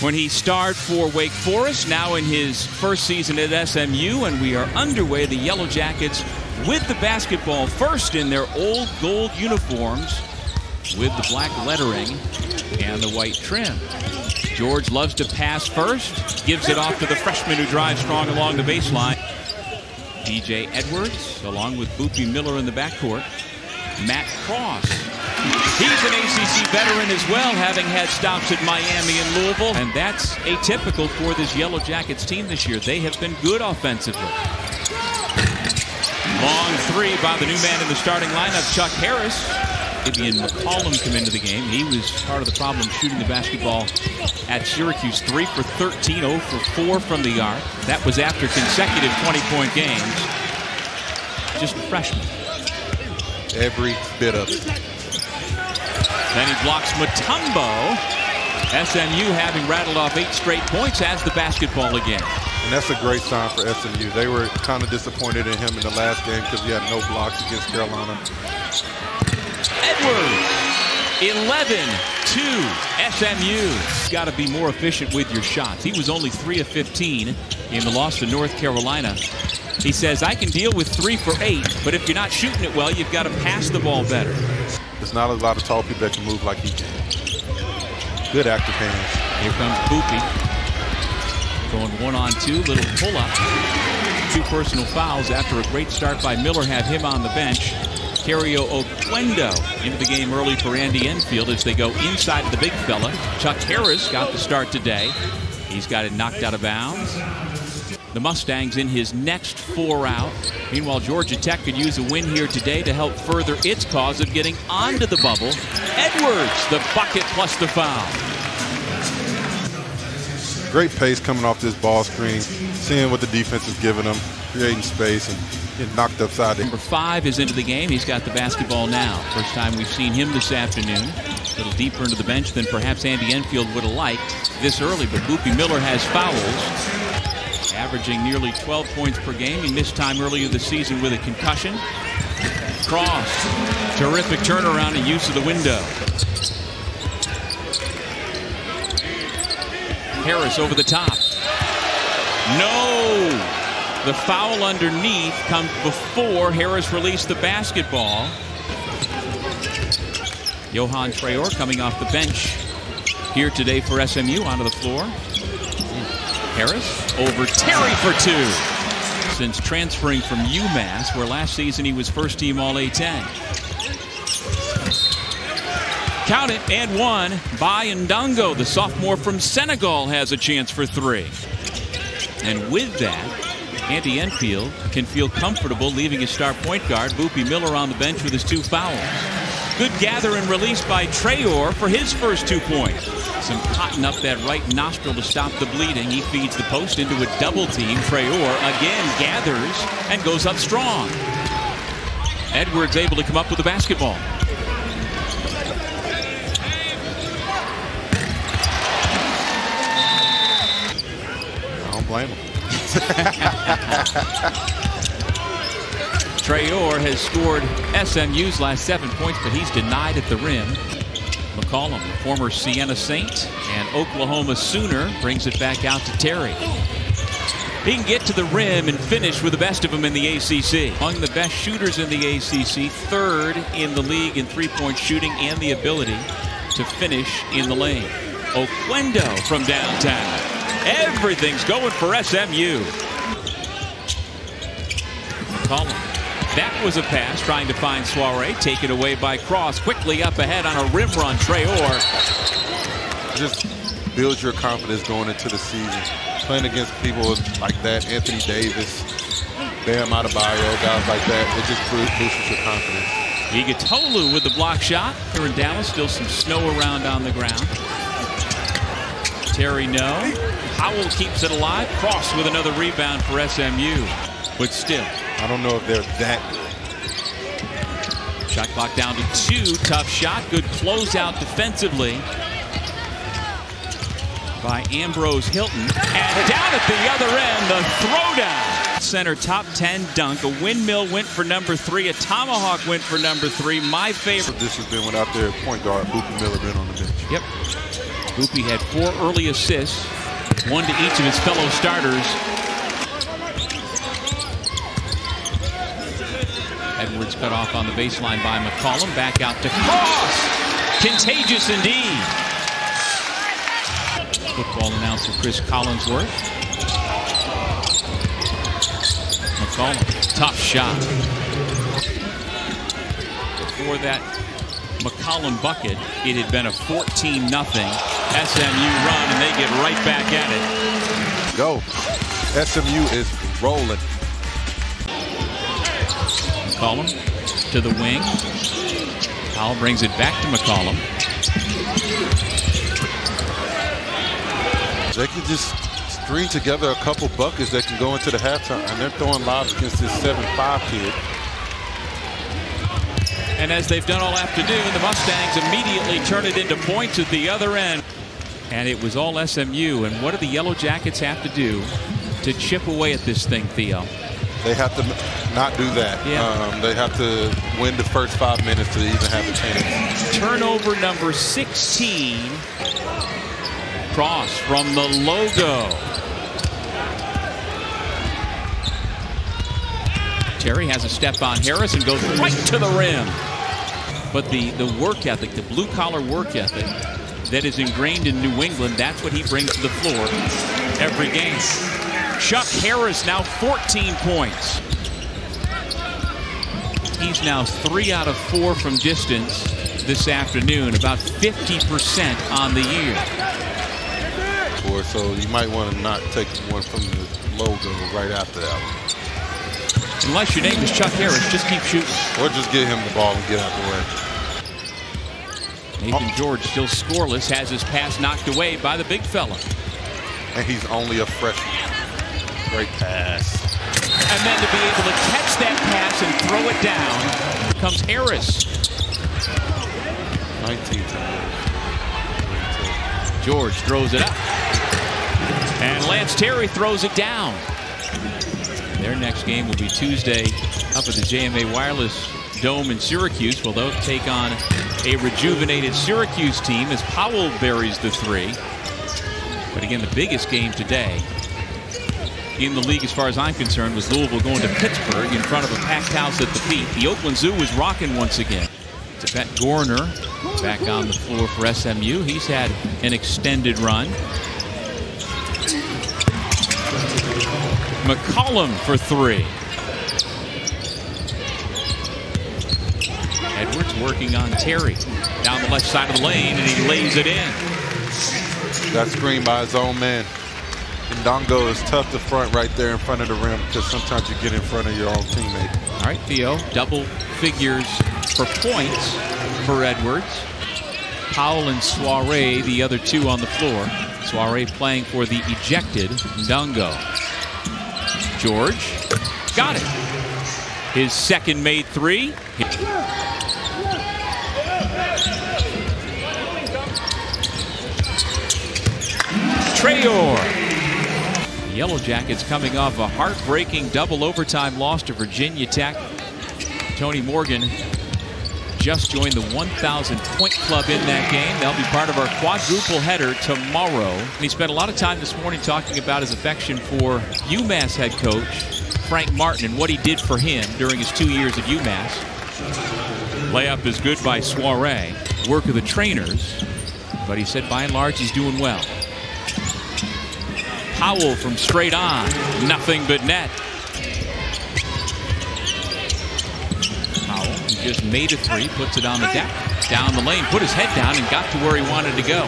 when he starred for Wake Forest, now in his first season at SMU, and we are underway. The Yellow Jackets with the basketball first in their old gold uniforms with the black lettering and the white trim. George loves to pass first, gives it off to the freshman who drives strong along the baseline. DJ Edwards along with Boopy Miller in the backcourt. Matt Cross. He's an ACC veteran as well, having had stops at Miami and Louisville. And that's atypical for this Yellow Jackets team this year. They have been good offensively. Long three by the new man in the starting lineup, Chuck Harris. Javian McCollum come into the game. He was part of the problem shooting the basketball at Syracuse. 3 for 13, 0 for 4 from the arc. That was after consecutive 20-point games. Just a freshman. Every bit of it. Then he blocks Mutombo. SMU, having rattled off 8 straight points, has the basketball again. And that's a great sign for SMU. They were kind of disappointed in him in the last game because he had no blocks against Carolina. Edwards, 11-2 SMU. Got to be more efficient with your shots. He was only 3 of 15 in the loss to North Carolina. He says, I can deal with 3 for 8, but if you're not shooting it well, you've got to pass the ball better. There's not a lot of tall people that can move like he can. Good active hands. Here comes Boopy. Going 1-on-2, little pull-up. 2 personal fouls after a great start by Miller have him on the bench. Cario Oquendo into the game early for Andy Enfield as they go inside of the big fella. Chuck Harris got the start today. He's got it knocked out of bounds. The Mustangs in his next 4 out. Meanwhile, Georgia Tech could use a win here today to help further its cause of getting onto the bubble. Edwards, the bucket plus the foul. Great pace coming off this ball screen, seeing what the defense is giving them, creating space and getting knocked upside down. Number 5 is into the game. He's got the basketball now. First time we've seen him this afternoon. A little deeper into the bench than perhaps Andy Enfield would have liked this early, but Boopy Miller has fouls. Averaging nearly 12 points per game. He missed time earlier this season with a concussion. Cross. Terrific turnaround and use of the window. Harris over the top. No! The foul underneath comes before Harris released the basketball. Johan Traore coming off the bench here today for SMU onto the floor. Harris over Terry for 2. Since transferring from UMass, where last season he was first team All-A-10. Count it, and 1 by Ndongo. The sophomore from Senegal has a chance for 3. And with that, Andy Enfield can feel comfortable leaving his star point guard, Boopy Miller, on the bench with his 2 fouls. Good gather and release by Traore for his first 2 points. Some cotton up that right nostril to stop the bleeding. He feeds the post into a double team. Traore again gathers and goes up strong. Edwards able to come up with the basketball. I don't blame him. Traore has scored SMU's last 7 points, but he's denied at the rim. McCollum, the former Siena Saint and Oklahoma Sooner, brings it back out to Terry. He can get to the rim and finish with the best of them in the ACC. Among the best shooters in the ACC, 3rd in the league in 3-point shooting and the ability to finish in the lane. Oquendo from downtown. Everything's going for SMU. McCollum. That was a pass trying to find Soiree. Taken away by Cross. Quickly up ahead on a rim run. Traore. Just builds your confidence going into the season. Playing against people like that, Anthony Davis, Bam Adebayo, guys like that, it just boosts your confidence. Igitolu with the block shot. Here in Dallas, still some snow around on the ground. Terry no. Howell keeps it alive. Cross with another rebound for SMU. But still, I don't know if they're that good. Shot clock down to 2. Tough shot. Good closeout defensively by Ambrose Hilton. And down at the other end, the throwdown. Center top 10 dunk. A windmill went for number 3. A tomahawk went for number 3. My favorite. This has been without their point guard, Boopy Miller, been on the bench. Yep. Hoopy had 4 early assists, 1 to each of his fellow starters. Edwards cut off on the baseline by McCollum. Back out to Cross. Contagious indeed. Football announcer Chris Collinsworth. McCollum, tough shot. Before that McCollum bucket, it had been a 14-0 SMU run, and they get right back at it. Go. SMU is rolling. McCollum to the wing. Powell brings it back to McCollum. They can just string together a couple buckets that can go into the halftime, and they're throwing lobs against this 7'5" kid. And as they've done all afternoon, the Mustangs immediately turn it into points at the other end. And it was all SMU. And what do the Yellow Jackets have to do to chip away at this thing, Theo? They have to not do that. Yeah. They have to win the first 5 minutes to even have a chance. Turnover number 16. Cross from the logo. Terry has a step on Harris and goes right to the rim. But the work ethic, the blue-collar work ethic that is ingrained in New England, that's what he brings to the floor every game. Chuck Harris now 14 points. He's now 3 out of 4 from distance this afternoon, about 50% on the year. So you might want to not take one from the logo right after that one. Unless your name is Chuck Harris, just keep shooting. Or just give him the ball and get out the way. Nathan George still scoreless, has his pass knocked away by the big fella. And he's only a freshman. Great pass. And then to be able to catch that pass and throw it down, here comes Harris. 19 times. George throws it up. And Lance Terry throws it down. Their next game will be Tuesday up at the JMA Wireless Dome in Syracuse. Well, they'll take on a rejuvenated Syracuse team as Powell buries the 3. But again, the biggest game today in the league, as far as I'm concerned, was Louisville going to Pittsburgh in front of a packed house at the Pete. The Oakland Zoo was rocking once again. Tibet Gorner back on the floor for SMU. He's had an extended run. McCollum for 3. Edwards working on Terry down the left side of the lane, and he lays it in. Got screened by his own man. Ndongo is tough to front right there in front of the rim because sometimes you get in front of your own teammate. All right, Theo, double figures for points for Edwards. Powell and Soiree, the other 2 on the floor. Soiree playing for the ejected Ndongo. George got it. His second made 3. Trayor. The Yellow Jackets coming off a heartbreaking double overtime loss to Virginia Tech. Tony Morgan just joined the 1,000 point club in that game. They'll be part of our quadruple header tomorrow. And he spent a lot of time this morning talking about his affection for UMass head coach Frank Martin and what he did for him during his 2 years at UMass. Layup is good by Soiree. Work of the trainers. But he said by and large he's doing well. Powell from straight on. Nothing but net. Powell just made a 3, puts it on the deck, down the lane, put his head down and got to where he wanted to go.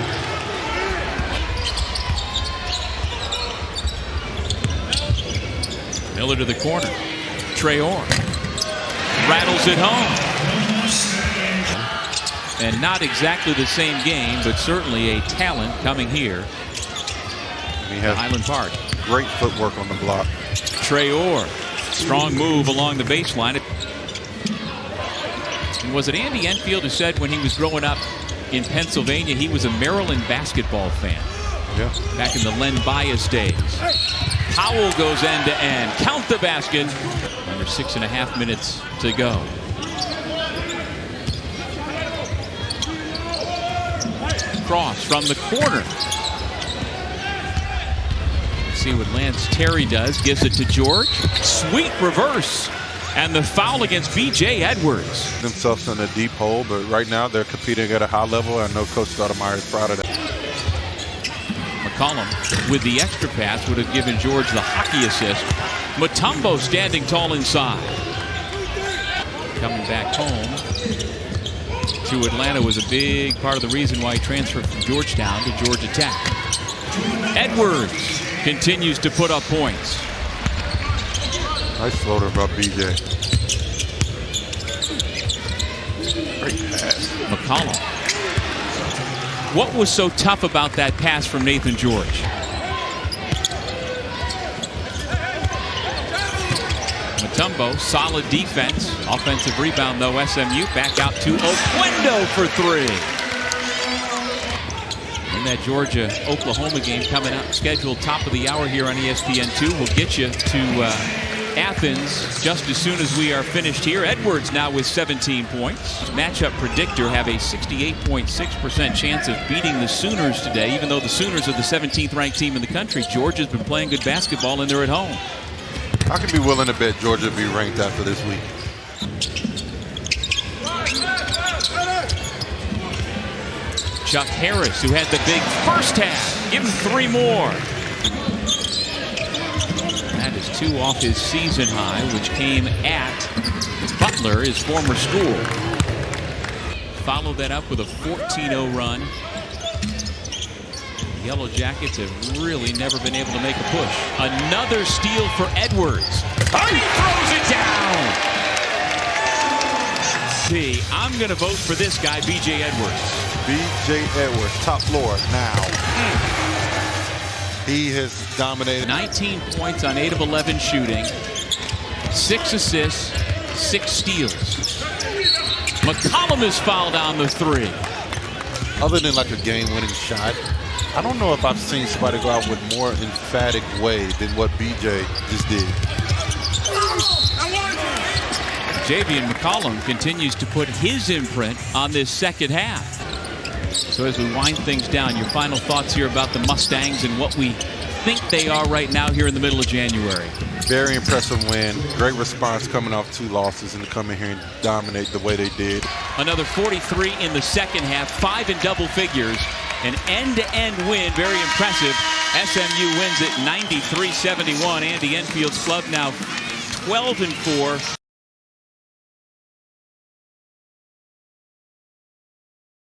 Miller to the corner. Trayor rattles it home. And not exactly the same game, but certainly a talent coming here. He has Highland Park. Great footwork on the block. Trayor, strong move along the baseline. And was it Andy Enfield who said when he was growing up in Pennsylvania he was a Maryland basketball fan? Yeah. Back in the Len Bias days. Powell goes end to end. Count the basket. Under 6.5 minutes to go. across from the corner. See what Lance Terry does. Gives it to George. Sweet reverse. And the foul against B.J. Edwards. Themselves in a deep hole, but right now they're competing at a high level. I know Coach Stoudemire is proud of that. McCollum with the extra pass would have given George the hockey assist. Mutombo standing tall inside. Coming back home to Atlanta was a big part of the reason why he transferred from Georgetown to Georgia Tech. Edwards continues to put up points. Nice floater by B.J. Great pass. McCollum. What was so tough about that pass from Nathan George? Mutombo, solid defense. Offensive rebound, though. SMU back out to Oquendo for three. And that Georgia-Oklahoma game coming up, scheduled top of the hour here on ESPN2. We'll get you to Athens just as soon as we are finished here. Edwards now with 17 points. Matchup predictor have a 68.6% chance of beating the Sooners today, even though the Sooners are the 17th ranked team in the country. Georgia's been playing good basketball and they're at home. I could be willing to bet Georgia will be ranked after this week. Chuck Harris, who had the big first half, give him three more. That is two off his season high, which came at Butler, his former school. Followed that up with a 14-0 run. The Yellow Jackets have really never been able to make a push. Another steal for Edwards. And he throws it down. I'm going to vote for this guy, B.J. Edwards. B.J. Edwards, top floor now. He has dominated. 19 points on 8 of 11 shooting. 6 assists, 6 steals. McCollum is fouled on the three. Other than like a game-winning shot, I don't know if I've seen somebody go out with more emphatic way than what B.J. just did. Javian McCollum continues to put his imprint on this second half. So as we wind things down, your final thoughts here about the Mustangs and what we think they are right now here in the middle of January. Very impressive win. Great response coming off 2 losses and to come in here and dominate the way they did. Another 43 in the second half, 5 in double figures. An end-to-end win, very impressive. SMU wins it 93-71. Andy Enfield's club now 12-4.